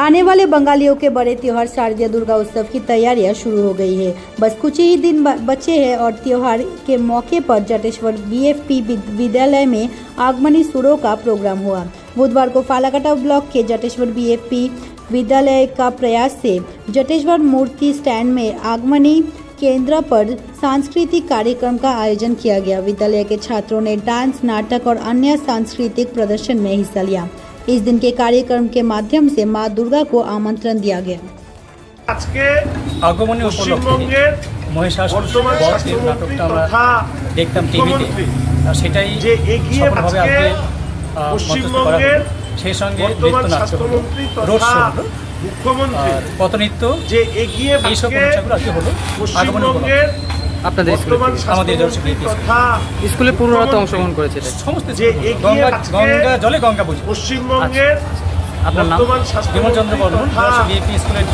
आने वाले बंगालियों के बड़े त्योहार शारदीय दुर्गा उत्सव की तैयारियां शुरू हो गई है। बस कुछ ही दिन बचे हैं और त्योहार के मौके पर जटेश्वर बीएफपी विद्यालय में आगमनी सुरों का प्रोग्राम हुआ। बुधवार को फालाकाटा ब्लॉक के जटेश्वर बीएफपी विद्यालय का प्रयास से जटेश्वर मूर्ति स्टैंड में आगमनी केंद्र पर सांस्कृतिक कार्यक्रम का आयोजन किया गया। विद्यालय के छात्रों ने डांस, नाटक और अन्य सांस्कृतिक प्रदर्शन में हिस्सा लिया। इस दिन के कार्यक्रम के माध्यम से मां दुर्गा को आमंत्रण दिया गया। आज के আগমনী উপলক্ষে মহিষাসুর বধের নাটকটা আমরা দেখতাম টিভিতে, সেটাই যে এগিয়ে আজকে পশ্চিমবঙ্গের সেই সঙ্গে নৃত্যনাট্য রোড শো মুখ্যমন্ত্রী পতনিত্য যে এগিয়ে এই সব অনুষ্ঠানগুলো আজকে হলো আগমনী উপলক্ষে। আপনাদের আমাদের স্কুলে পুরোটা অংশগ্রহণ করেছে সমস্ত যে গঙ্গা জলে গঙ্গা পুজো পশ্চিমবঙ্গের আপনার নাম বিমল চন্দ্র বর্মন বিএপি স্কুলের